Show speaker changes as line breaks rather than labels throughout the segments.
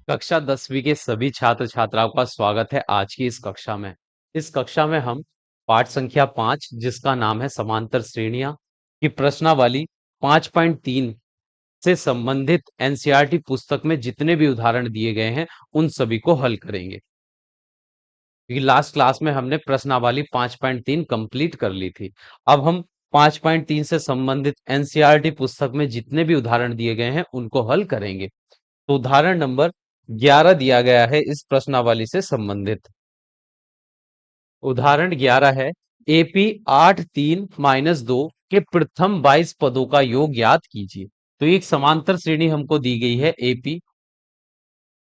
कक्षा 10वीं के सभी छात्र छात्राओं का स्वागत है आज की इस कक्षा में। इस कक्षा में हम पाठ संख्या 5 जिसका नाम है समांतर श्रेणियां की प्रश्नावली 5.3 से संबंधित एनसीईआरटी पुस्तक में जितने भी उदाहरण दिए गए हैं उन सभी को हल करेंगे। क्योंकि लास्ट क्लास में हमने प्रश्नावली 5.3 कंप्लीट कर ली थी। अब हम 5.3 से संबंधित एनसीईआरटी पुस्तक में जितने भी उदाहरण दिए गए हैं उनको हल करेंगे। तो उदाहरण नंबर 11 दिया गया है इस प्रश्नावली से संबंधित। उदाहरण 11 है एपी 8 3 माइनस 2 के प्रथम 22 पदों का योग ज्ञात कीजिए। तो एक समांतर श्रेणी हमको दी गई है एपी,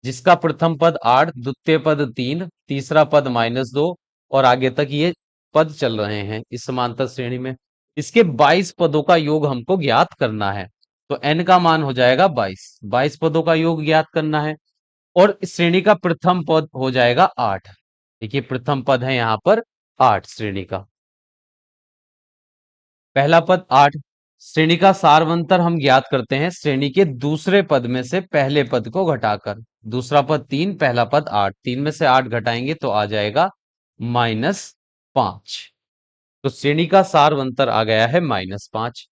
जिसका प्रथम पद 8, द्वितीय पद 3, तीसरा पद -2 और आगे तक ये पद चल रहे हैं इस समांतर श्रेणी में। इसके 22 पदों का योग हमको ज्ञात करना है। तो n का मान हो जाएगा 22 पदों का योग ज्ञात करना है और इस श्रेणी का प्रथम पद हो जाएगा 8। देखिए प्रथम पद है यहां पर 8 श्रेणी का। पहला पद 8। श्रेणी का सारवंतर हम ज्ञात करते हैं श्रेणी के दूसरे पद में से पहले पद को घटाकर। दूसरा पद 3, पहला पद 8, 3 में से 8 घटाएंगे तो आ जाएगा -5। तो श्रेणी का सारवंतर आ गया है -5।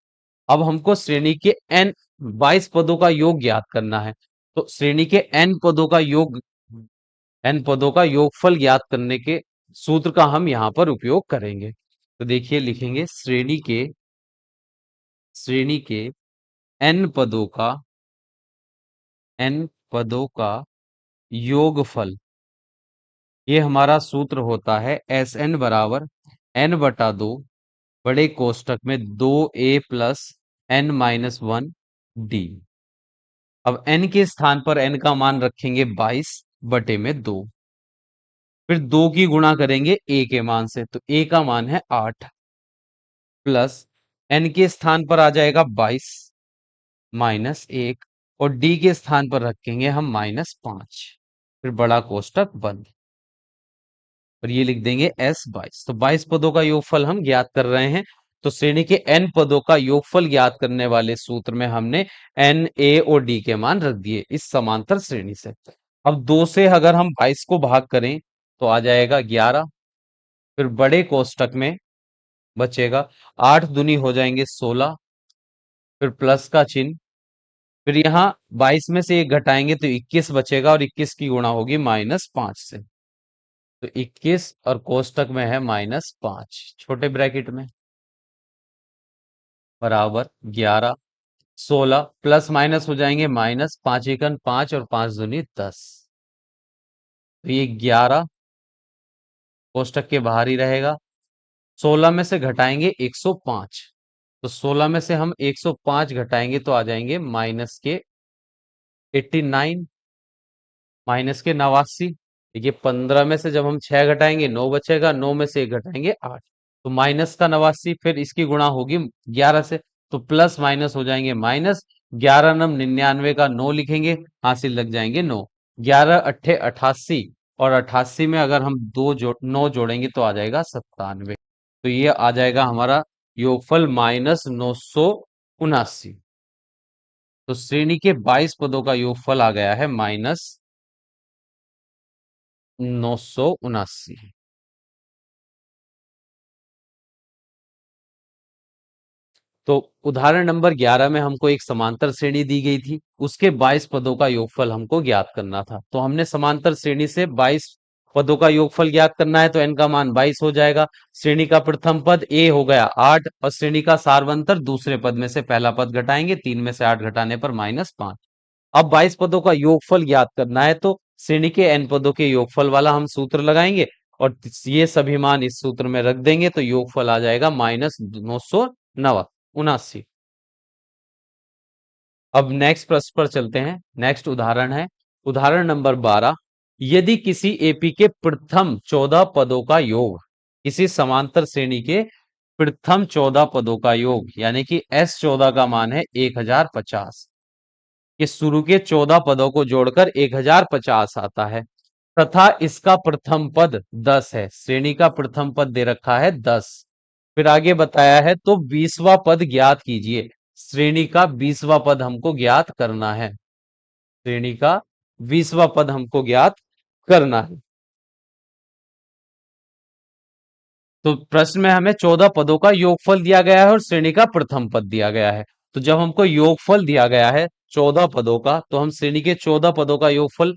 अब हमको श्रेणी के n 22 पदों का योग ज्ञात करना है। तो श्रेणी के n पदों का योगफल ज्ञात करने के सूत्र का हम यहां पर उपयोग करेंगे। तो देखिए लिखेंगे श्रेणी के n पदों का योगफल, ये हमारा सूत्र होता है Sn बराबर n/2 बड़े कोष्टक में 2a प्लस n-1 d। अब n के स्थान पर n का मान रखेंगे 22/2, फिर 2 की गुणा करेंगे a के मान से, तो a का मान है 8 प्लस n के स्थान पर आ जाएगा 22 -1 और d के स्थान पर रखेंगे हम -5, फिर बड़ा कोष्टक बंद और ये लिख देंगे S22। तो 22 पदों का योगफल हम ज्ञात कर रहे हैं। तो श्रेणी के n पदों का योगफल ज्ञात करने वाले सूत्र में हमने n, a और d के मान रख दिए इस समांतर श्रेणी से। अब 2 से अगर हम 22 को भाग करें तो आ जाएगा 11, फिर बड़े कोष्टक में बचेगा 8 दूनी हो जाएंगे 16, फिर प्लस का चिन्ह, फिर यहाँ 22 में से 1 घटाएंगे तो 21 बचेगा और 21 की गुणा होगी -5 से। तो 21 और कोष्टक में है -5 छोटे ब्रैकेट में बराबर 11, 16 प्लस माइनस हो जाएंगे -5 एकन 5 और 5 दूनी 10। तो ये 11 कोष्टक के बाहर ही रहेगा। 16 में से घटाएंगे 105, तो 16 में से हम 105 घटाएंगे तो आ जाएंगे -89, -89। देखिए 15 में से जब हम 6 घटाएंगे 9 बचेगा, 9 में से 1 घटाएंगे 8, तो -89, फिर इसकी गुणा होगी 11 से, तो प्लस माइनस हो जाएंगे माइनस। 11 नम 99 का 9 लिखेंगे, हासिल लग जाएंगे 9। 11 अट्ठे 88 और 88 में अगर हम 9 जोड़ेंगे तो आ जाएगा 97। तो ये आ जाएगा हमारा योगफल -979। तो श्रेणी के 22 पदों का योगफल आ गया है -979। तो उदाहरण नंबर 11 में हमको एक समांतर श्रेणी दी गई थी, उसके 22 पदों का योगफल हमको ज्ञात करना था। तो हमने समांतर श्रेणी से 22 पदों का योगफल ज्ञात करना है, तो n का मान 22 हो जाएगा। श्रेणी का प्रथम पद a हो गया 8 और श्रेणी का सारवंतर दूसरे पद में से पहला पद घटाएंगे, 3 में से 8 घटाने पर -5। अब 22 पदों का योगफल ज्ञात करना है, तो श्रेणी के n पदों के योगफल वाला हम सूत्र लगाएंगे और ये सभी मान इस सूत्र में रख देंगे, तो योगफल आ जाएगा -979। अब नेक्स्ट प्रश्न पर चलते हैं। नेक्स्ट उदाहरण है उदाहरण नंबर 12। यदि किसी एपी के प्रथम 14 पदों का योग किसी समांतर श्रेणी के प्रथम 14 पदों का योग यानी कि S14 का मान है 1050 के शुरू के 14 पदों को जोड़कर 1050 आता है तथा इसका प्रथम पद 10 है। श्रेणी का प्रथम पद दे रखा है 10, फिर आगे बताया है तो 20वां पद ज्ञात कीजिए। श्रेणी का 20वां पद हमको ज्ञात करना है। श्रेणी का 20वां पद हमको ज्ञात करना है। तो प्रश्न में हमें 14 पदों का योगफल दिया गया है और श्रेणी का प्रथम पद दिया गया है। तो जब हमको योगफल दिया गया है 14 पदों का, तो हम श्रेणी के 14 पदों का योगफल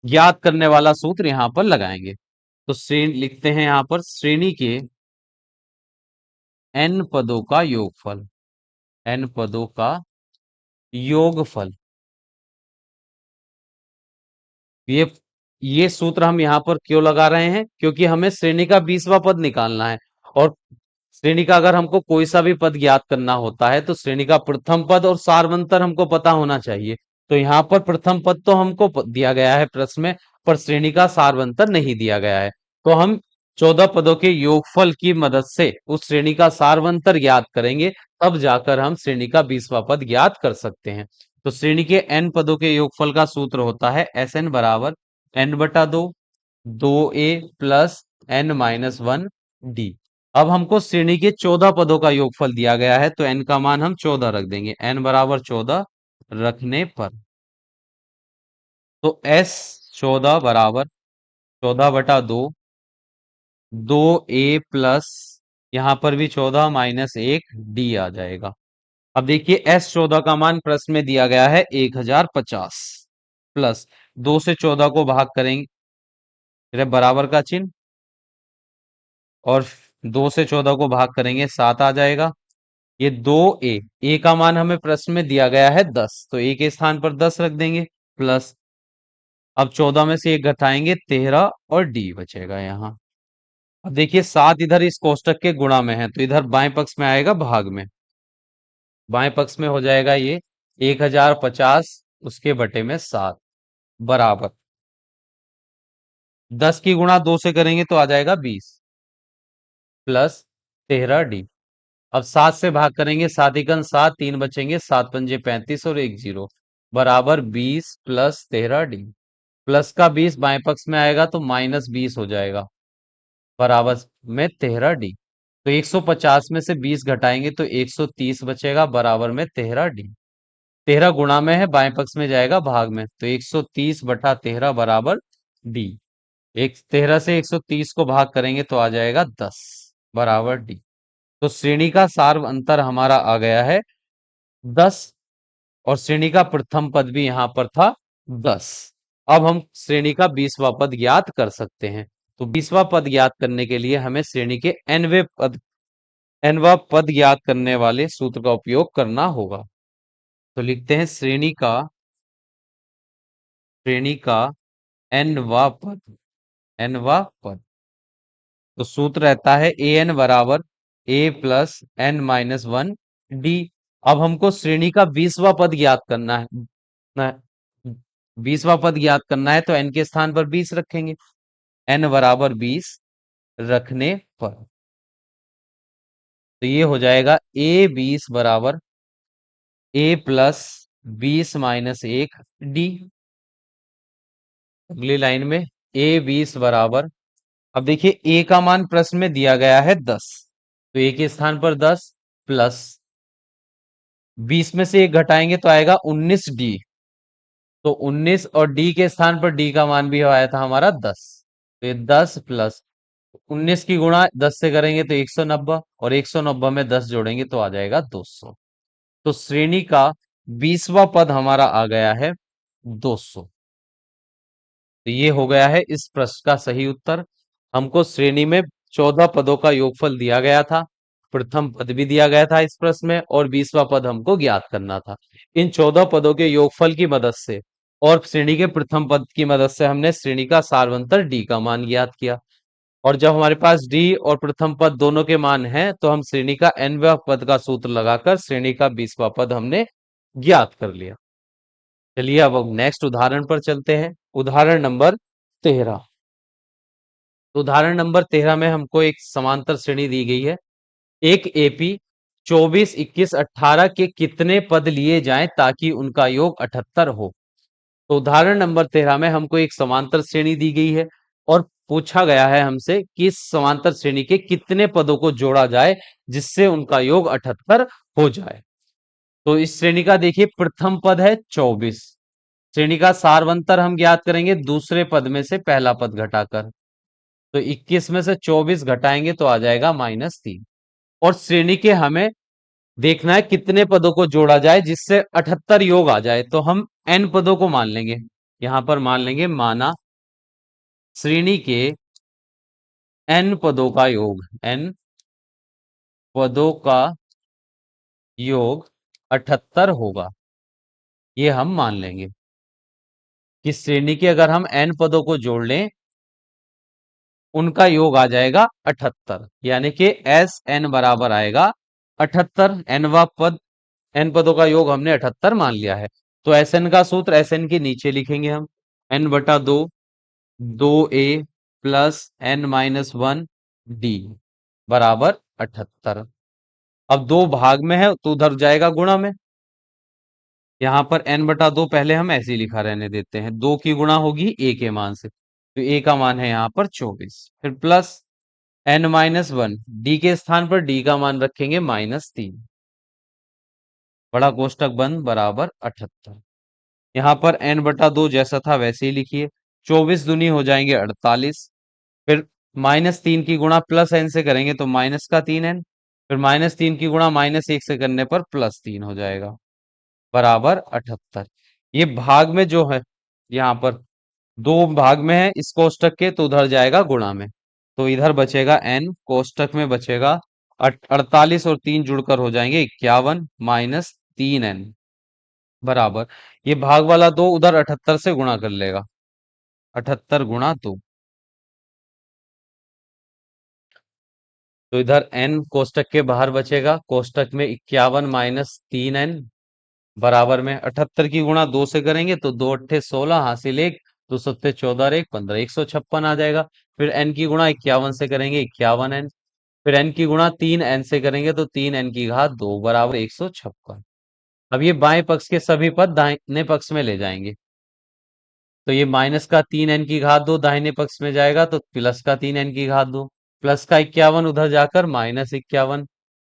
ज्ञात करने वाला सूत्र यहां पर लगाएंगे। तो श्रेणी लिखते हैं यहां पर, श्रेणी के n पदों का योगफल, n पदों का योगफल। ये ये सूत्र हम यहाँ पर क्यों लगा रहे हैं? क्योंकि हमें श्रेणी का 20वां पद निकालना है, और श्रेणी का अगर हमको कोई सा भी पद ज्ञात करना होता है तो श्रेणी का प्रथम पद और सारवंतर हमको पता होना चाहिए। तो यहाँ पर प्रथम पद तो हमको दिया गया है प्रश्न में, पर श्रेणी का सारवंतर नहीं दिया गया है। तो हम 14 पदों के योगफल की मदद से उस श्रेणी का सारवंतर ज्ञात करेंगे, तब जाकर हम श्रेणी का 20वां पद ज्ञात कर सकते हैं। तो श्रेणी के n पदों के योगफल का सूत्र होता है Sn बराबर n/2, 2a प्लस n-1d। अब हमको श्रेणी के 14 पदों का योगफल दिया गया है, तो n का मान हम 14 रख देंगे। n बराबर 14 रखने पर, तो s 14 बराबर 14/2, 2a प्लस, यहां पर भी 14 माइनस 1d आ जाएगा। अब देखिए s 14 का मान प्रश्न में दिया गया है 1050, प्लस 2 से 14 को भाग करेंगे, फिर बराबर का चिन्ह, और 2 से 14 को भाग करेंगे 7 आ जाएगा। ये 2a, a का मान हमें प्रश्न में दिया गया है 10, तो a के स्थान पर 10 रख देंगे, प्लस अब 14 में से 1 घटाएंगे 13 और d बचेगा यहाँ। अब देखिए 7 इधर इस कोष्टक के गुणा में है, तो इधर बाएं पक्ष में आएगा भाग में, बाएं पक्ष में हो जाएगा ये 1050 उसके बटे में 7 बराबर 10 की गुणा 2 से करेंगे तो आ जाएगा 20 प्लस 13d। अब 7 से भाग करेंगे, 7 एकम 7, 3 बचेंगे, 7 पंजे 35 और 1 जीरो बराबर 20 प्लस 13d। प्लस का 20 बाएं पक्ष में आएगा तो माइनस 20 हो जाएगा, बराबर में 13d। तो 150 में से 20 घटाएंगे तो 130 बचेगा, बराबर में 13d। 13 गुणा में है, बाएं पक्ष में जाएगा भाग में, तो 130/13 बराबर d। 13 से 130 को भाग करेंगे तो आ जाएगा 10 बराबर d। तो श्रेणी का सार अंतर हमारा आ गया है 10, और श्रेणी का प्रथम पद भी यहां पर था 10। अब हम श्रेणी का 20वां पद ज्ञात कर सकते हैं। तो 20वां पद ज्ञात करने के लिए हमें श्रेणी के nवां पद ज्ञात करने वाले सूत्र का उपयोग करना होगा। तो लिखते हैं श्रेणी का nवां पद। तो सूत्र रहता है an बराबर a प्लस n-1d। अब हमको श्रेणी का 20वां पद ज्ञात करना है, 20वां पद ज्ञात करना है, तो n के स्थान पर 20 रखेंगे, n बराबर 20 रखने पर, तो ये हो जाएगा a 20 बराबर a प्लस 20 माइनस 1d। अगली लाइन में a 20 बराबर, अब देखिए a का मान प्रश्न में दिया गया है 10, तो a के स्थान पर 10 प्लस 20 में से 1 घटाएंगे तो आएगा 19d। तो 19 और d के स्थान पर d का मान भी आया था हमारा 10, तो ये 10 प्लस 19 की गुणा 10 से करेंगे तो 190, और 190 में 10 जोड़ेंगे तो आ जाएगा 200। तो श्रेणी का 20वां पद हमारा आ गया है 200। तो ये हो गया है इस प्रश्न का सही उत्तर। हमको श्रेणी में 14 पदों का योगफल दिया गया था, प्रथम पद भी दिया गया था इस प्रश्न में, और 20वां पद हमको ज्ञात करना था। इन 14 पदों के योगफल की मदद से और श्रेणी के प्रथम पद की मदद से हमने श्रेणी का सारवंतर डी का मान ज्ञात किया। और जब हमारे पास डी और प्रथम पद दोनों के मान हैं, तो हम श्रेणी का nवां पद का सूत्र लगाकर श्रेणी का 20वां पद हमने ज्ञात कर लिया। चलिए अब नेक्स्ट उदाहरण पर चलते हैं। उदाहरण नंबर 13। तो उदाहरण नंबर 13 में हमको एक समांतर श्रेणी दी गई है। एक एपी 24, 21, 18 के कितने पद लिए जाएं ताकि उनका योग 78 हो। तो उदाहरण नंबर 13 में हमको एक समांतर श्रेणी दी गई है और पूछा गया है हमसे कि इस समांतर श्रेणी के कितने पदों को जोड़ा जाए जिससे उनका योग 78 हो जाए। तो इस श्रेणी का देखिए प्रथम पद है 24, श्रेणी का सारवंतर हम ज्ञात करेंगे दूसरे पद में से पहला पद घटाकर। तो 21 में से 24 घटाएंगे तो आ जाएगा -3। और श्रेणी के हमें देखना है कितने पदों को जोड़ा जाए जिससे 78 योग आ जाए। तो हम n पदों को मान लेंगे, यहां पर मान लेंगे माना श्रेणी के n पदों का योग, n पदों का योग 78 होगा। ये हम मान लेंगे कि श्रेणी के अगर हम n पदों को जोड़ लें उनका योग आ जाएगा 78, यानी कि एस एन बराबर आएगा 78। nवा पद, n पदों का योग हमने 78 मान लिया है। तो एस एन का सूत्र एस एन के नीचे लिखेंगे हम, n/2 2a plus n-1 d बराबर 78। अब दो भाग में है तो उधर जाएगा गुणा में। यहाँ पर n/2 पहले हम ऐसे ही लिखा रहने देते हैं, 2 की गुणा होगी a के मान से, तो a का मान है यहाँ पर 24। फिर प्लस n-1 d के स्थान पर d का मान रखेंगे -3, बड़ा कोष्टक बंद बराबर 78। यहाँ पर n/2 जैसा था वैसे ही लिखिए, 24 दूनी हो जाएंगे 48। फिर -3 की गुणा प्लस n से करेंगे तो -3n, फिर -3 की गुणा -1 से करने पर +3 हो जाएगा बराबर 78। ये भाग में जो है, यहाँ पर दो भाग में है इस कोष्टक के, तो उधर जाएगा गुणा में। तो इधर बचेगा n, कोष्टक में बचेगा 48 और 3 जुड़कर हो जाएंगे 51 -3n बराबर, ये भाग वाला 2 उधर 78 से गुणा कर लेगा, 78 गुणा 2। तो इधर n कोष्टक के बाहर बचेगा, कोष्टक में 51 -3n बराबर में 78 की गुणा 2 से करेंगे तो 2 अट्ठे 16 हासिल 1, 2 सत्ते 14 और 1 15, 156 आ जाएगा। फिर n की गुणा 51 से करेंगे 51n, फिर n की गुणा 3n से करेंगे तो 3n की घात 2 बराबर 156। अब ये बाएं पक्ष के सभी पद दाहिने पक्ष में ले जाएंगे, तो ये माइनस का 3n की घात 2 दाहिने पक्ष में जाएगा तो प्लस का 3n की घात 2, प्लस का 51 उधर जाकर -51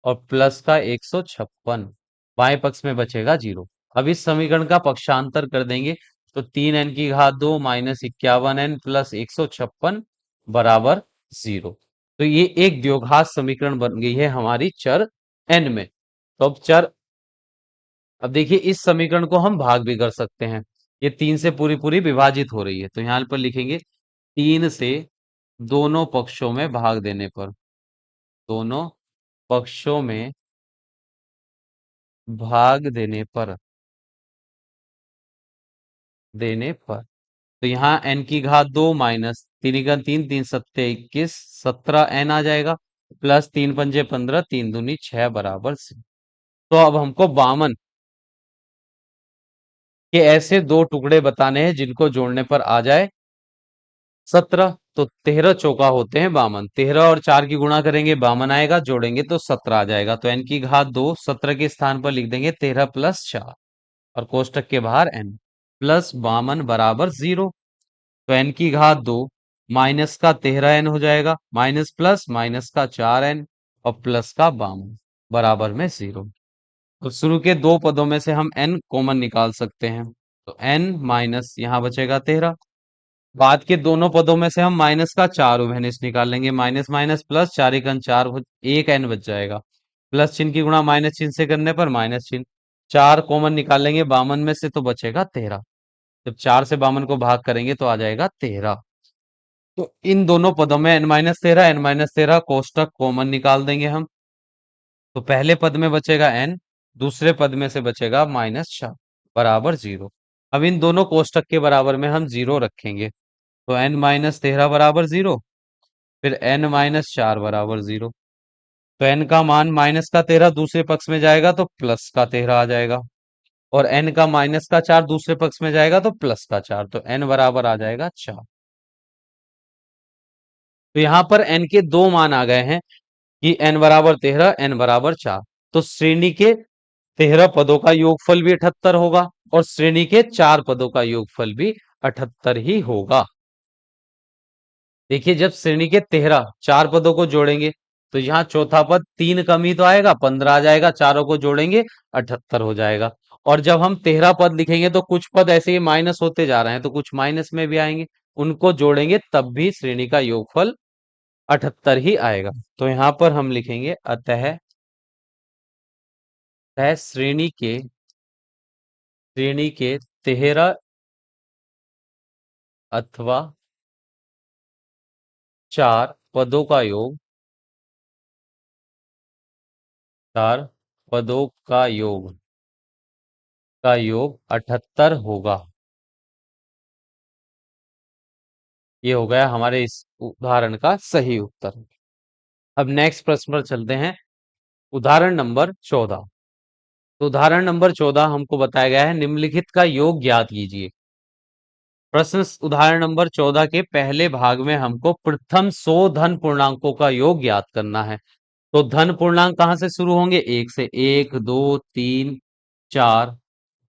और प्लस का 156, बाएं पक्ष में बचेगा 0। अब इस समीकरण का पक्षांतर कर देंगे तो 3n की घात 2 -51n प्लस 156 बराबर 0। तो ये एक द्विघात समीकरण बन गई है हमारी चर n में। तो अब देखिए इस समीकरण को हम भाग भी कर सकते हैं, ये 3 से पूरी पूरी विभाजित हो रही है, तो यहां पर लिखेंगे 3 से दोनों पक्षों में भाग देने पर, दोनों पक्षों में भाग देने पर तो यहाँ n की घात 2 माइनस 3 3 सत्ते 21 17n आ जाएगा, प्लस 3 पंजे 15 3 दूनी 6 बराबर से। तो अब हमको बामन के ऐसे दो टुकड़े बताने हैं जिनको जोड़ने पर आ जाए 17। तो 13 चौका होते हैं बामन, 13 और 4 की गुणा करेंगे बामन आएगा, जोड़ेंगे तो 17 आ जाएगा। तो n की घात 2 17 के स्थान पर लिख देंगे 13 + 4 और कोष्टक के बाहर n प्लस बामन बराबर 0। तो n की घात 2 माइनस का 13n हो जाएगा, माइनस प्लस माइनस का 4n और प्लस का बामन बराबर में 0। तो शुरू के दो पदों में से हम n कॉमन निकाल सकते हैं, तो n माइनस यहाँ बचेगा 13। बाद के दोनों पदों में से हम माइनस का 4 उभयनिष्ठ निकाल लेंगे, माइनस माइनस प्लस 4 एकन 4 एक n बच जाएगा, प्लस चिन्ह की गुणा माइनस चिन्ह से करने पर माइनस चिन्ह, 4 कॉमन निकाल लेंगे बामन में से तो बचेगा 13। जब 4 से बामन को भाग करेंगे तो आ जाएगा 13। तो इन दोनों पदों में n-13 कोष्टक कॉमन निकाल देंगे हम, तो पहले पद में बचेगा n, दूसरे पद में से बचेगा -4 बराबर 0। अब इन दोनों कोष्टक के बराबर में हम 0 रखेंगे, तो n-13 बराबर 0, फिर n-4 बराबर 0। तो n का मान माइनस का 13 दूसरे पक्ष में जाएगा तो प्लस का 13 आ जाएगा, और n का माइनस का 4 दूसरे पक्ष में जाएगा तो प्लस का 4, तो n बराबर आ जाएगा 4। तो यहाँ पर n के दो मान आ गए हैं कि n बराबर 13, n बराबर 4। तो श्रेणी के 13 पदों का योगफल भी 78 होगा और श्रेणी के 4 पदों का योगफल भी 78 ही होगा। देखिए जब श्रेणी के 13 4 पदों को जोड़ेंगे तो यहाँ चौथा पद 3 कम ही तो आएगा, 15 आ जाएगा, चारों को जोड़ेंगे 78 हो जाएगा। और जब हम 13 पद लिखेंगे तो कुछ पद ऐसे ही माइनस होते जा रहे हैं, तो कुछ माइनस में भी आएंगे, उनको जोड़ेंगे तब भी श्रेणी का योगफल 78 ही आएगा। तो यहाँ पर हम लिखेंगे अतः अतः श्रेणी के 13 अथवा 4 पदों का योग, 4 पदों का योग 78 होगा। ये हो गया हमारे इस उदाहरण का सही उत्तर। अब नेक्स्ट प्रश्न पर चलते हैं, उदाहरण नंबर 14। तो उदाहरण नंबर 14 हमको बताया गया है, निम्नलिखित का योग ज्ञात कीजिए। प्रश्न उदाहरण नंबर 14 के पहले भाग में हमको प्रथम 100 धन पूर्णांकों का योग ज्ञात करना है। तो धन पूर्णांक कहां से शुरू होंगे? एक से, 1 2 3 4,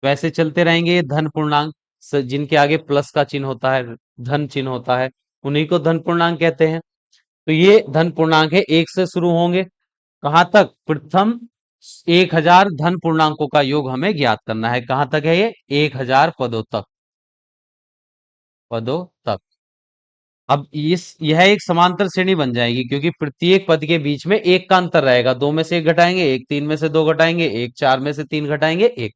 वैसे चलते रहेंगे ये धन पूर्णांक। जिनके आगे प्लस का चिन्ह होता है, धन चिन्ह होता है, उन्हीं को धन पूर्णांक कहते हैं। तो ये धन पूर्णांक है, एक से शुरू होंगे। कहां तक? प्रथम 1000 धन पूर्णांकों का योग हमें ज्ञात करना है। कहां तक है ये? 1000 पदों तक, पदों तक। अब यह एक समांतर श्रेणी बन जाएगी, क्योंकि प्रत्येक पद के बीच में एक का अंतर रहेगा। 2 में से 1 घटाएंगे 1, 3 में से 2 घटाएंगे 1, 4 में से 3 घटाएंगे 1।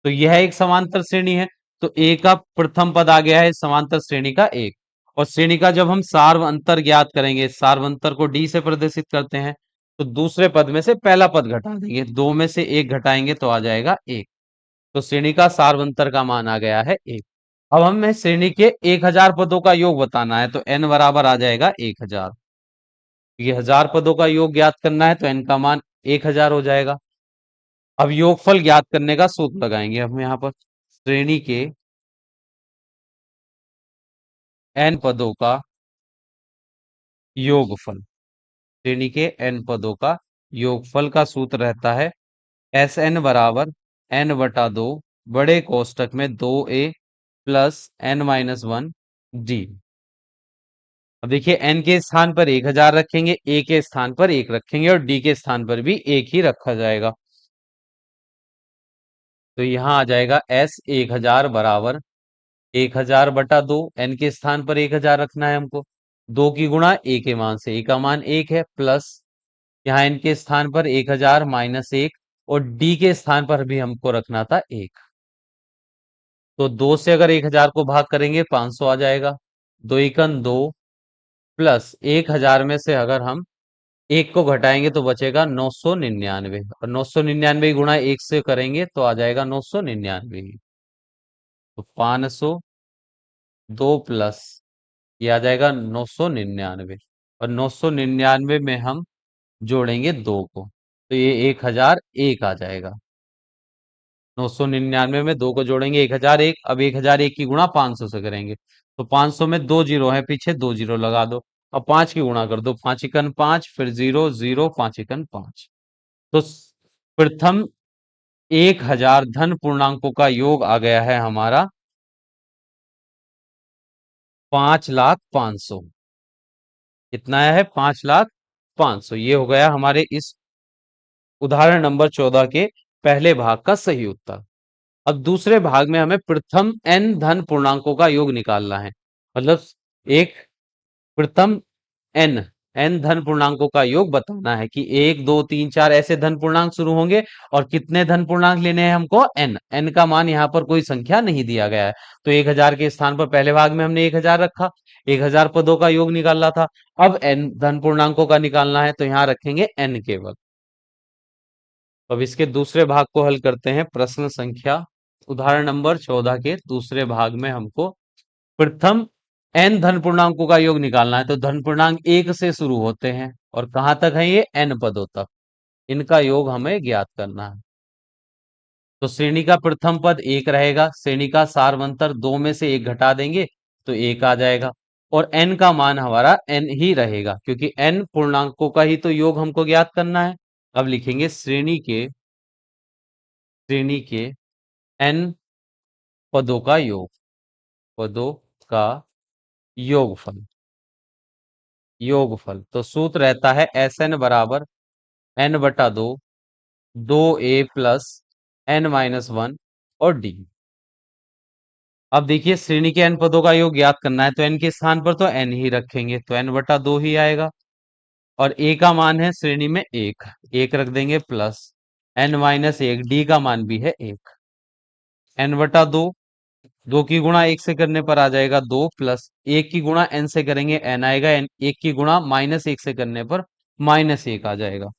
तो यह एक समांतर श्रेणी है। तो ए का प्रथम पद आ गया है समांतर श्रेणी का 1। और श्रेणी का जब हम सार्वंतर ज्ञात करेंगे, सार्वंतर को डी से प्रदर्शित करते हैं, तो दूसरे पद में से पहला पद घटा देंगे, 2 में से 1 घटाएंगे तो आ जाएगा 1। तो श्रेणी का सार्वंतर का मान आ गया है 1। अब हमें श्रेणी के 1000 पदों का योग बताना है, तो n बराबर आ जाएगा 1000। ये 1000 पदों का योग ज्ञात करना है, तो n का मान 1000 हो जाएगा। अब योगफल ज्ञात करने का सूत्र लगाएंगे हम यहाँ पर। श्रेणी के n पदों का योगफल, श्रेणी के n पदों का योगफल का सूत्र रहता है Sn बराबर n/2 बड़े कोष्टक में 2a प्लस n-1 d। अब देखिए, n के स्थान पर 1000 रखेंगे, a के स्थान पर 1 रखेंगे और d के स्थान पर भी 1 ही रखा जाएगा। तो यहां आ जाएगा s 1000 बराबर 1000/2, n के स्थान पर 1000 रखना है हमको, 2 की गुणा a के मान से, a का मान 1 है, प्लस यहाँ n के स्थान पर 1000 माइनस 1, और d के स्थान पर भी हमको रखना था 1। तो 2 से अगर 1000 को भाग करेंगे 500 आ जाएगा, 2 एकन 2, प्लस 1000 में से अगर हम 1 को घटाएंगे तो बचेगा 999, और 999 गुणा 1 से करेंगे तो आ जाएगा 999 ही। तो 502 प्लस ये आ जाएगा 999, और 999 में हम जोड़ेंगे 2 को, तो ये 1001 आ जाएगा। 999 में 2 को जोड़ेंगे 1001। अब 1001 की गुणा 500 से करेंगे, तो 500 में 2 जीरो है पीछे, 2 जीरो लगा दो। अब 5 की गुणा कर दो, 5 एकन 5, फिर 0 0, 5 एकन 5। तो प्रथम 1000 धन पूर्णांकों का योग आ गया है हमारा 5,05,000। कितना आया है? 5,05,000। ये हो गया हमारे इस उदाहरण नंबर 14 के पहले भाग का सही उत्तर। अब दूसरे भाग में हमें प्रथम n धन पूर्णांकों का योग निकालना है। मतलब एक प्रथम n n धन पूर्णांकों का योग बताना है कि 1 2 3 4 ऐसे धन पूर्णांक शुरू होंगे, और कितने धन पूर्णांक लेने हैं हमको? n का मान यहाँ पर कोई संख्या नहीं दिया गया है, तो 1000 के स्थान पर पहले भाग में हमने 1000 रखा, 1000 पदों का योग निकाला था। अब n धन पूर्णांकों का निकालना है, तो यहाँ रखेंगे n केवल। अब इसके दूसरे भाग को हल करते हैं। प्रश्न संख्या उदाहरण नंबर 14 के दूसरे भाग में हमको प्रथम n धन पूर्णांकों का योग निकालना है, तो धन पूर्णांक 1 से शुरू होते हैं और कहां तक है? ये n पदों तक। इनका योग हमें ज्ञात करना है। तो श्रेणी का प्रथम पद 1 रहेगा, श्रेणी का सार्वंतर 2 में से 1 घटा देंगे तो 1 आ जाएगा, और n का मान हमारा n ही रहेगा, क्योंकि n पूर्णांकों का ही तो योग हमको ज्ञात करना है। अब लिखेंगे श्रेणी के n पदों का योग, पदों का योगफल। तो सूत्र रहता है Sn बराबर n/2, 2a प्लस n-1 और डी। अब देखिए श्रेणी के n पदों का योग ज्ञात करना है, तो n के स्थान पर तो n ही रखेंगे, तो n/2 ही आएगा। और a का मान है श्रेणी में एक, एक रख देंगे प्लस n-1, डी का मान भी है एक, n/2, दो की गुणा एक से करने पर आ जाएगा दो, प्लस एक की गुणा n से करेंगे n आएगा, n एक की गुणा -1 से करने पर -1 आ जाएगा।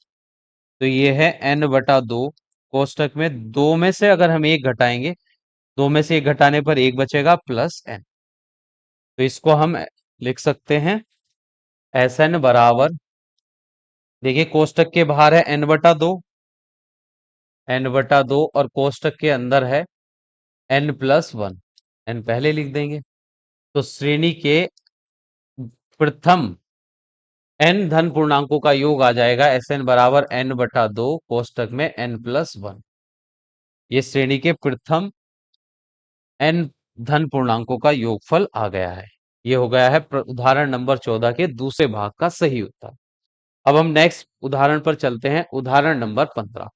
तो ये है n/2, कोष्टक में दो में से अगर हम एक घटाएंगे, दो में से एक घटाने पर एक बचेगा प्लस n। तो इसको हम लिख सकते हैं Sn बराबर, देखिए कोष्टक के बाहर है n/2, n/2 और कोष्टक के अंदर है n+1, n पहले लिख देंगे। तो श्रेणी के प्रथम n धन पूर्णांकों का योग आ जाएगा Sn बराबर n/2 कोष्टक में n+1। ये श्रेणी के प्रथम n धन पूर्णांकों का योगफल आ गया है। ये हो गया है उदाहरण नंबर 14 के दूसरे भाग का सही उत्तर। अब हम नेक्स्ट उदाहरण पर चलते हैं, उदाहरण नंबर 15।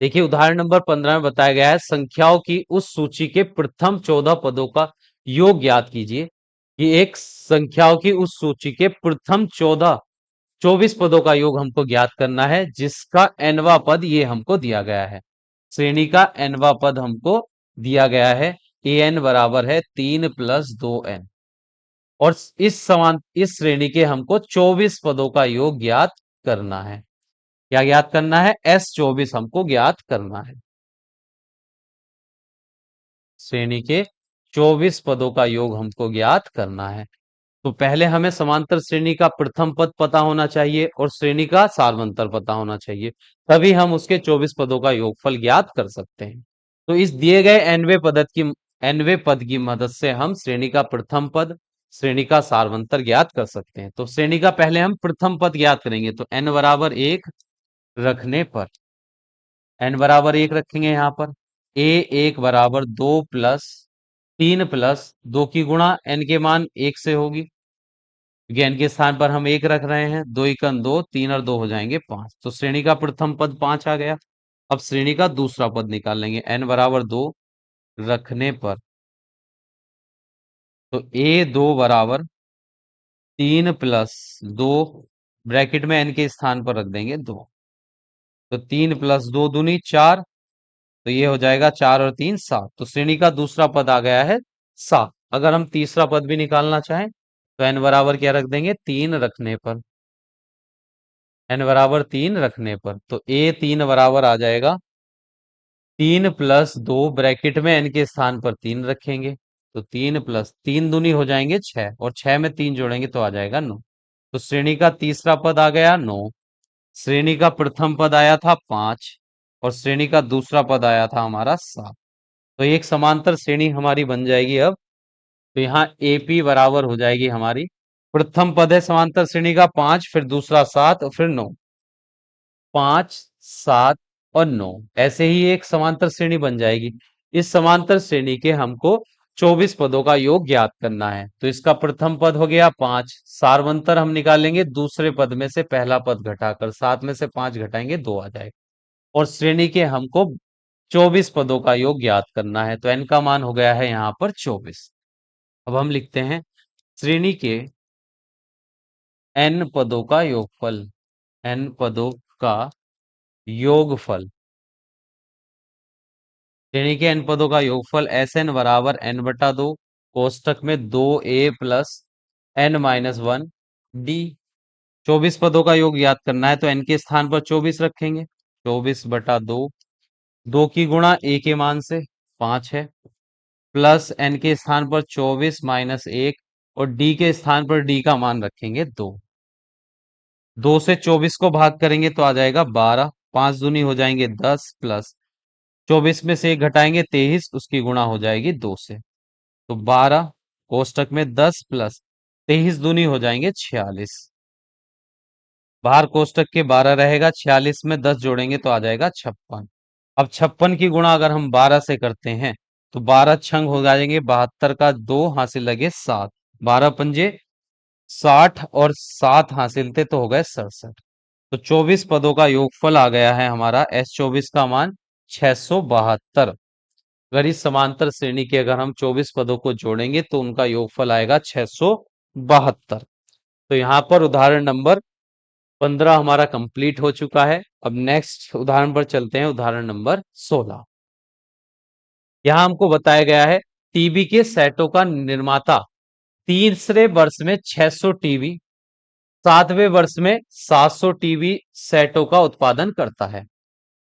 देखिए उदाहरण नंबर 15 में बताया गया है संख्याओं की उस सूची के प्रथम 14 पदों का योग ज्ञात कीजिए। कि एक संख्याओं की उस सूची के प्रथम 24 पदों का योग हमको ज्ञात करना है, जिसका nवां पद ये हमको दिया गया है। श्रेणी का nवां पद हमको दिया गया है, an बराबर है 3+2n। और इस श्रेणी के हमको 24 पदों का योग ज्ञात करना है। क्या ज्ञात करना है? S24 हमको ज्ञात करना है। श्रेणी के 24 पदों का योग हमको ज्ञात करना है। तो पहले हमें समांतर श्रेणी का प्रथम पद पता होना चाहिए और श्रेणी का सार्वंतर पता होना चाहिए, तभी हम उसके 24 पदों का योगफल ज्ञात कर सकते हैं। तो इस दिए गए nवें पद की मदद से हम श्रेणी का प्रथम पद, श्रेणी का सार्वंतर ज्ञात कर सकते हैं। तो श्रेणी का पहले हम प्रथम पद ज्ञात करेंगे, तो n बराबर 1 रखने पर, n बराबर 1 रखेंगे यहाँ पर, a1 बराबर 2 प्लस 3 प्लस 2 की गुणा n के मान 1 से होगी, क्योंकि n के स्थान पर हम 1 रख रहे हैं, 2 एकम 2, 3 और 2 हो जाएंगे 5। तो श्रेणी का प्रथम पद 5 आ गया। अब श्रेणी का दूसरा पद निकाल लेंगे, n बराबर 2 रखने पर, तो a2 बराबर 3 प्लस 2, ब्रैकेट में n के स्थान पर रख देंगे 2, तो 3 प्लस 2 दूनी 4, तो ये हो जाएगा 4 और 3 7। तो श्रेणी का दूसरा पद आ गया है 7। अगर हम तीसरा पद भी निकालना चाहें, तो n बराबर क्या रख देंगे? 3 रखने पर, n बराबर 3 रखने पर, तो a3 बराबर आ जाएगा 3 प्लस 2, ब्रैकेट में n के स्थान पर 3 रखेंगे, तो 3 प्लस 3 दूनी हो जाएंगे 6, और 6 में 3 जोड़ेंगे तो आ जाएगा 9। तो श्रेणी का तीसरा पद आ गया 9, श्रेणी का प्रथम पद आया था 5, और श्रेणी का दूसरा पद आया था हमारा 7। तो एक समांतर श्रेणी हमारी बन जाएगी अब। तो यहाँ AP बराबर हो जाएगी हमारी, प्रथम पद है समांतर श्रेणी का 5, फिर दूसरा 7 और फिर 9, 5 7 और 9, ऐसे ही एक समांतर श्रेणी बन जाएगी। इस समांतर श्रेणी के हमको 24 पदों का योग ज्ञात करना है। तो इसका प्रथम पद हो गया 5, सार्वंतर हम निकालेंगे दूसरे पद में से पहला पद घटाकर, 7 में से 5 घटाएंगे 2 आ जाएगा। और श्रेणी के हमको 24 पदों का योग ज्ञात करना है, तो n का मान हो गया है यहाँ पर 24। अब हम लिखते हैं श्रेणी के n पदों का योगफल, n पदों का योगफल, श्रेणी के n पदों का योगफल Sn बराबर n/2 कोष्टक में 2a प्लस n-1 d। 24 पदों का योग याद करना है, तो n के स्थान पर 24 रखेंगे, 24/2, 2 की गुणा a के मान से 5 है, प्लस n के स्थान पर 24 माइनस 1, और d के स्थान पर d का मान रखेंगे 2। 2 से 24 को भाग करेंगे तो आ जाएगा 12, 5 दूनी हो जाएंगे 10, प्लस 24 में से 1 घटाएंगे 23, उसकी गुणा हो जाएगी 2 से, तो 12 कोष्टक में 10 प्लस 23 दूनी हो जाएंगे 46, बाहर कोष्टक के 12 रहेगा, 46 में 10 जोड़ेंगे तो आ जाएगा 56। अब 56 की गुणा अगर हम 12 से करते हैं, तो 12 छंग हो जाएंगे 72 का 2 हासिल लगे 7, 12 पंजे 60 और 7 हासिल थे तो हो गए 67। तो 24 पदों का योगफल आ गया है हमारा S24 का मान 672। अगर इस समांतर श्रेणी के अगर हम 24 पदों को जोड़ेंगे तो उनका योगफल आएगा 672। तो यहाँ पर उदाहरण नंबर 15 हमारा कंप्लीट हो चुका है। अब नेक्स्ट उदाहरण पर चलते हैं, उदाहरण नंबर 16। यहाँ हमको बताया गया है टीवी के सेटों का निर्माता तीसरे वर्ष में 600 टीवी, सातवें वर्ष में 700 टीवी सेटों का उत्पादन करता है।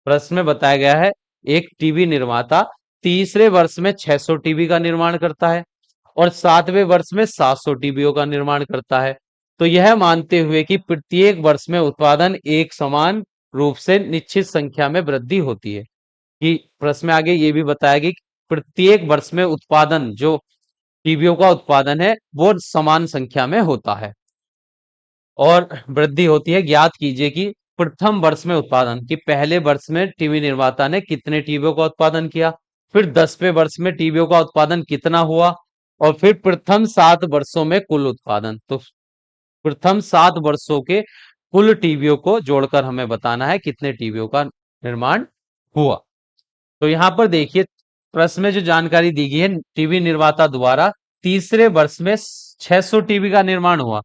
प्रश्न में बताया गया है एक टीवी निर्माता तीसरे वर्ष में 600 टीवी का निर्माण करता है और सातवें वर्ष में 700 टीवियों का निर्माण करता है। तो यह मानते हुए कि प्रत्येक वर्ष में उत्पादन एक समान रूप से निश्चित संख्या में वृद्धि होती है, कि प्रश्न में आगे ये भी बताया गया कि प्रत्येक वर्ष में उत्पादन जो टीवियों का उत्पादन है वो समान संख्या में होता है और वृद्धि होती है। ज्ञात कीजिए कि प्रथम वर्ष में उत्पादन, कि पहले वर्ष में टीवी निर्माता ने कितने टीवियों का उत्पादन किया, फिर 10वें वर्ष में टीवियों का उत्पादन कितना हुआ, और फिर प्रथम 7 वर्षों में कुल उत्पादन। तो प्रथम 7 वर्षों के कुल टीवियों को जोड़कर हमें बताना है कितने टीवियों का निर्माण हुआ। तो यहाँ पर देखिए प्रश्न में जो जानकारी दी गई है, टीवी निर्माता द्वारा तीसरे वर्ष में 600 टीवी का निर्माण हुआ।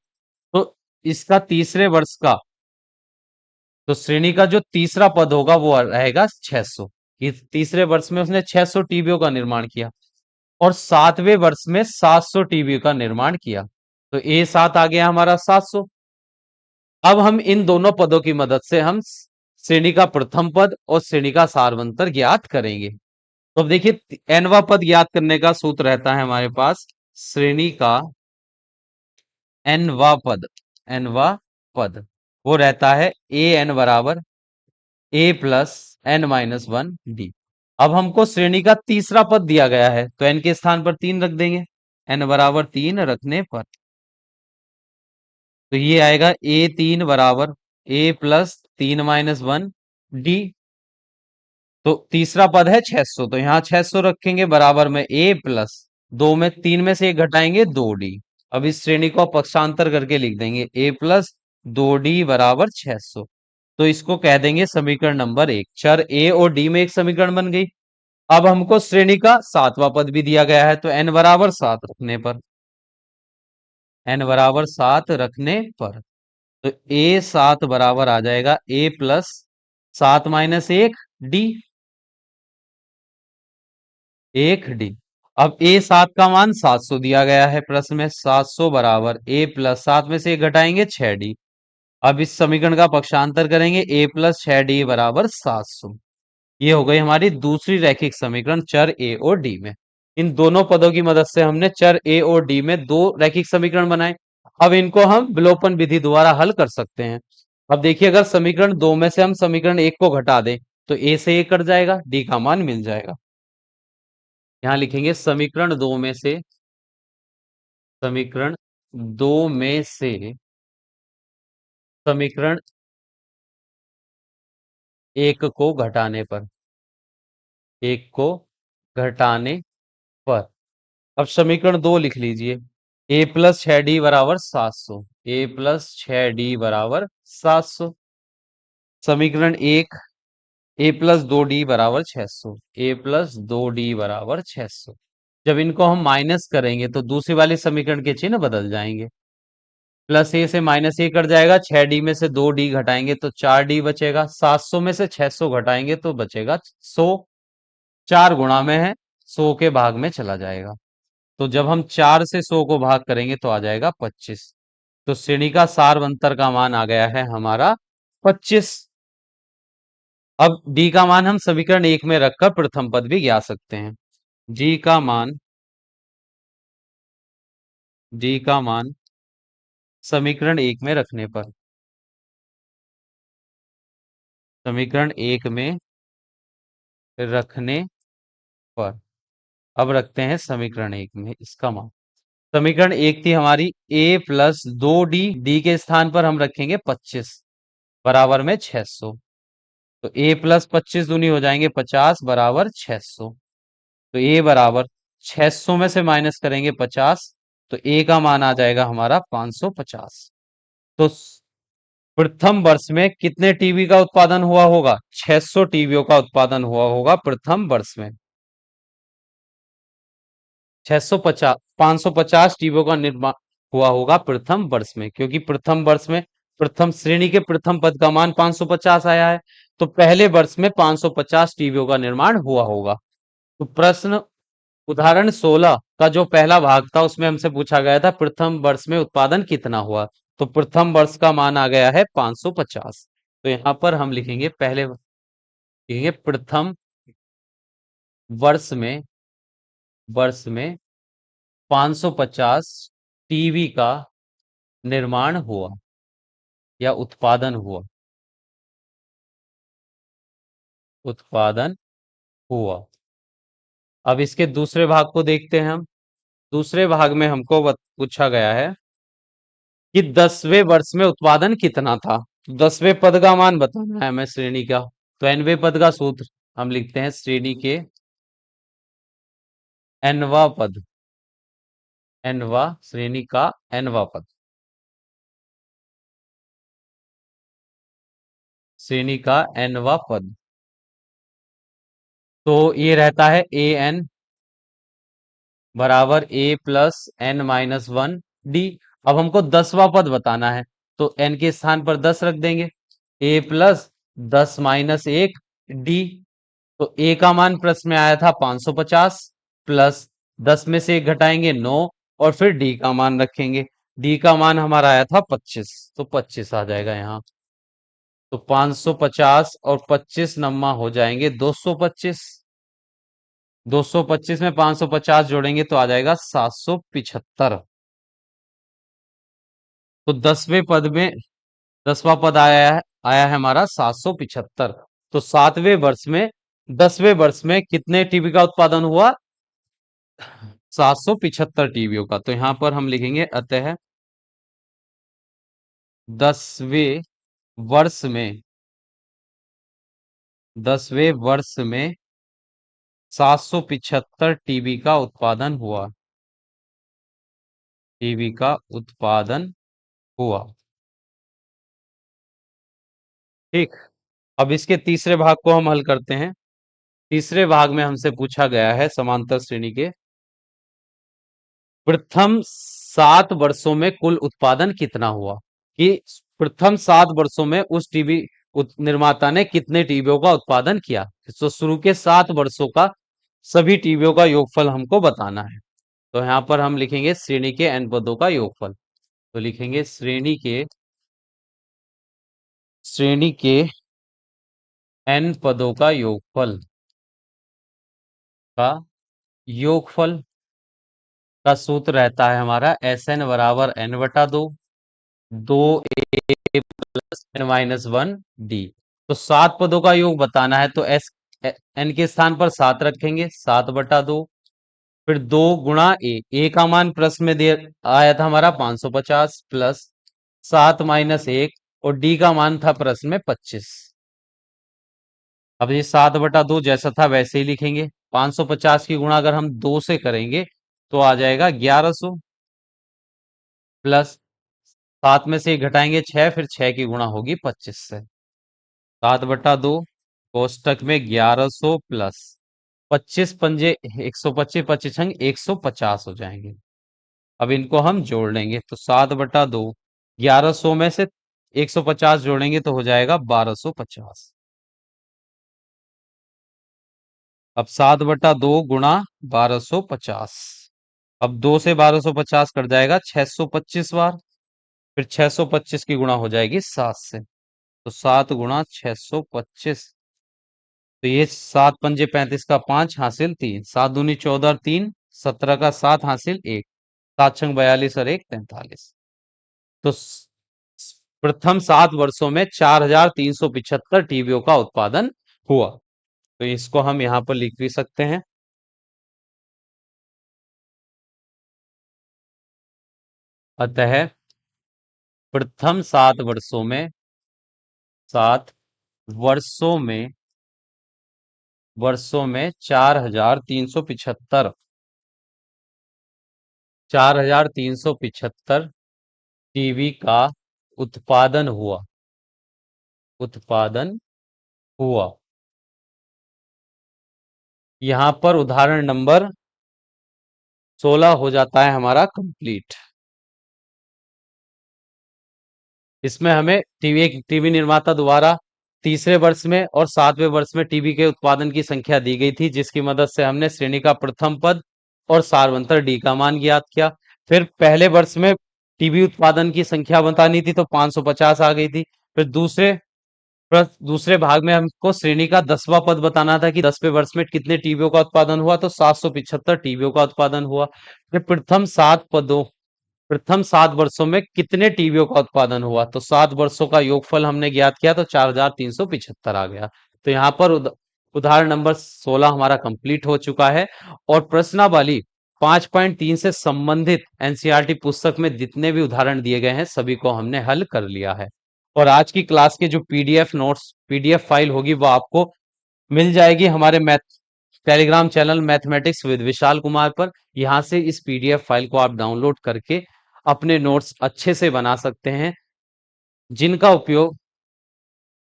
तो इसका तीसरे वर्ष का, तो श्रेणी का जो तीसरा पद होगा वो रहेगा 600, कि तीसरे वर्ष में उसने 600 टीवियों का निर्माण किया और सातवें वर्ष में 700 टीवियों का निर्माण किया। तो A7 आ गया हमारा 700। अब हम इन दोनों पदों की मदद से हम श्रेणी का प्रथम पद और श्रेणी का सारवंतर ज्ञात करेंगे। तो अब देखिए एनवा पद ज्ञात करने का सूत्र रहता है हमारे पास, श्रेणी का एनवा पद, एनवा पद वो रहता है ए एन बराबर A plus N minus one D. अब हमको श्रेणी का तीसरा पद दिया गया है तो एन के स्थान पर 3 रख देंगे, एन बराबर 3 रखने पर तो ये आएगा A3 बराबर ए प्लस 3 - 1 डी। तो तीसरा पद है 600, तो यहाँ 600 रखेंगे बराबर में A प्लस 3 में से 1 घटाएंगे 2D। अब इस श्रेणी को पक्षांतर करके लिख देंगे A प्लस 2D बराबर 600। तो इसको कह देंगे समीकरण नंबर 1। चर A और D में एक समीकरण बन गई। अब हमको श्रेणी का सातवां पद भी दिया गया है तो n बराबर 7 रखने पर, n बराबर 7 रखने पर तो A7 बराबर आ जाएगा A प्लस 7 - 1 D, 1D। अब A7 का मान 700 दिया गया है प्रश्न में, 700 बराबर A प्लस 7 में से 1 घटाएंगे 6D। अब इस समीकरण का पक्षांतर करेंगे A प्लस 6D बराबर 700। ये हो गई हमारी दूसरी रैखिक समीकरण चर A और D में। इन दोनों पदों की मदद से हमने चर A और D में 2 रैखिक समीकरण बनाए। अब इनको हम विलोपन विधि द्वारा हल कर सकते हैं। अब देखिए अगर समीकरण 2 में से हम समीकरण 1 को घटा दें तो A से A कट जाएगा, D का मान मिल जाएगा। यहां लिखेंगे समीकरण 2 में से, समीकरण 2 में से समीकरण 1 को घटाने पर, 1 को घटाने पर अब समीकरण 2 लिख लीजिए, A प्लस 6D बराबर 700, A प्लस 6D बराबर 700। समीकरण 1 A प्लस 2D बराबर 600, A प्लस 2D बराबर 600। जब इनको हम माइनस करेंगे तो दूसरी वाले समीकरण के चिन्ह बदल जाएंगे। प्लस ए से माइनस ए कट जाएगा, 6D में से 2D घटाएंगे तो 4D बचेगा, 700 में से 600 घटाएंगे तो बचेगा 100। 4 गुणा में है, 100 के भाग में चला जाएगा। तो जब हम 4 से 100 को भाग करेंगे तो आ जाएगा 25। तो श्रेणी का सारवंतर का मान आ गया है हमारा 25। अब डी का मान हम समीकरण 1 में रखकर प्रथम पद भी ज्ञात सकते हैं। जी का मान, डी का मान समीकरण 1 में रखने पर, समीकरण 1 में रखने पर अब रखते हैं समीकरण 1 में इसका मान। समीकरण 1 थी हमारी a प्लस 2D, डी के स्थान पर हम रखेंगे 25 बराबर में 600। तो a प्लस 25 दूनी हो जाएंगे 50 बराबर 600। तो a बराबर 600 में से माइनस करेंगे 50 तो a का मान आ जाएगा हमारा 550। तो प्रथम वर्ष में कितने टीबी का उत्पादन हुआ होगा? 600 टीबियों का उत्पादन हुआ होगा प्रथम वर्ष में। 650 550 टीबियों का निर्माण हुआ होगा प्रथम वर्ष में, क्योंकि प्रथम वर्ष में प्रथम श्रेणी के प्रथम पद का मान 550 आया है, तो पहले वर्ष में 550 टीबियों का निर्माण हुआ होगा। तो प्रश्न उदाहरण 16 का जो पहला भाग था उसमें हमसे पूछा गया था प्रथम वर्ष में उत्पादन कितना हुआ, तो प्रथम वर्ष का मान आ गया है 550। तो यहां पर हम लिखेंगे, पहले लिखेंगे प्रथम वर्ष में 550 टीवी का निर्माण हुआ या उत्पादन हुआ। अब इसके दूसरे भाग को देखते हैं हम। दूसरे भाग में हमको पूछा गया है कि 10वें वर्ष में उत्पादन कितना था। तो 10वें पद का मान बताना है हमें श्रेणी का। तो nवें पद का सूत्र हम लिखते हैं, श्रेणी के nवा पद, nवा श्रेणी का nवा पद, श्रेणी का nवा पद, तो ये रहता है ए एन बराबर A plus N minus one D. अब हमको 10वां पद बताना है, तो एन के स्थान पर 10 रख देंगे, ए प्लस 10 - 1 डी। तो ए का मान प्रश्न में आया था 550, प्लस 10 में से 1 घटाएंगे 9, और फिर डी का मान रखेंगे। डी का मान हमारा आया था 25, तो 25 आ जाएगा यहाँ। तो 550 और 25 नम्मा हो जाएंगे 225। 225 में 550 जोड़ेंगे तो आ जाएगा 775। तो 10वें पद में 10वां पद आया है हमारा 775। तो 10वें वर्ष में कितने टीबी का उत्पादन हुआ? 775 टीबियों का। तो यहां पर हम लिखेंगे, अतः 10वें वर्ष में 775 टीबी का उत्पादन हुआ, टीबी का उत्पादन हुआ। ठीक। अब इसके तीसरे भाग को हम हल करते हैं। तीसरे भाग में हमसे पूछा गया है समांतर श्रेणी के प्रथम 7 वर्षों में कुल उत्पादन कितना हुआ, कि प्रथम 7 वर्षों में उस टीबी निर्माता ने कितने टीबियों का उत्पादन किया। तो शुरू के 7 वर्षों का सभी टीबियों का योगफल हमको बताना है। तो यहां पर हम लिखेंगे श्रेणी के n पदों का योगफल। तो लिखेंगे श्रेणी के n पदों का योगफल का सूत्र रहता है हमारा Sn बराबर n/2, 2a plus n-1 D. तो 7 पदों का योग बताना है, तो n के स्थान पर 7 रखेंगे, 7/2। फिर 2 गुणा ए का मान प्रश्न में दे आया था हमारा 550, प्लस 7 - 1, और डी का मान था प्रश्न में 25। अब ये 7/2 जैसा था वैसे ही लिखेंगे। 550 की गुणा अगर हम 2 से करेंगे तो आ जाएगा 1100, प्लस 7 में से 1 घटाएंगे 6, फिर 6 की गुणा होगी 25 से। 7/2 कोष्टक में 1100 प्लस 25 पंजे 125, 25 छंग 150 हो जाएंगे। अब इनको हम जोड़ लेंगे, तो 7/2 1100 में से 150 जोड़ेंगे तो हो जाएगा 1250। अब 7/2 गुणा 1250। अब 2 से 1250 कट जाएगा 625 बार, फिर 625 की गुणा हो जाएगी 7 से। तो 7 गुणा 625, तो ये 7 पंजे 35 का 5 हासिल 3, 7 दूनी 14 और 3 17 का 7 हासिल 1, 7 छंग 42 और 1 43। तो प्रथम 7 वर्षों में 4375 टीबियों का उत्पादन हुआ। तो इसको हम यहां पर लिख भी सकते हैं। अतः प्रथम 7 वर्षों में 4375 टीबी का उत्पादन हुआ। उत्पादन हुआ। यहां पर उदाहरण नंबर 16 हो जाता है हमारा कंप्लीट। इसमें हमें टीवी निर्माता द्वारा तीसरे वर्ष में और 7वें वर्ष में टीवी के उत्पादन की संख्या दी गई थी, जिसकी मदद से हमने श्रेणी का प्रथम पद और सारवंतर डी का मान ज्ञात किया। फिर पहले वर्ष में टीवी उत्पादन की संख्या बतानी थी तो 550 आ गई थी। फिर दूसरे भाग में हमको श्रेणी का 10वां पद बताना था कि 10वें वर्ष में कितने टीवियों का उत्पादन हुआ, तो 775 टीवियों का उत्पादन हुआ। फिर प्रथम 7 वर्षों में कितने टीवियों का उत्पादन हुआ, तो 7 वर्षों का योगफल हमने ज्ञात किया तो 4375 आ गया। तो यहाँ पर उदाहरण नंबर 16 हमारा कंप्लीट हो चुका है। और प्रश्नावली 5.3 से संबंधित एनसीईआरटी पुस्तक में जितने भी उदाहरण दिए गए हैं सभी को हमने हल कर लिया है। और आज की क्लास के जो पीडीएफ फाइल होगी वो आपको मिल जाएगी हमारे Telegram channel mathematics with Vishal Kumar पर। यहाँ से इस पीडीएफ फाइल को आप डाउनलोड करके अपने नोट्स अच्छे से बना सकते हैं, जिनका उपयोग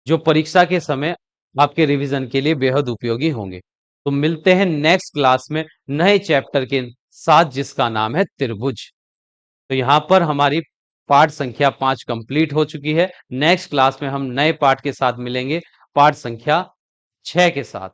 जो परीक्षा के समय आपके रिवीजन के लिए बेहद उपयोगी होंगे। तो मिलते हैं नेक्स्ट क्लास में नए चैप्टर के साथ, जिसका नाम है त्रिभुज। तो यहाँ पर हमारी पाठ संख्या 5 कंप्लीट हो चुकी है। नेक्स्ट क्लास में हम नए पाठ के साथ मिलेंगे, पाठ संख्या 6 के साथ।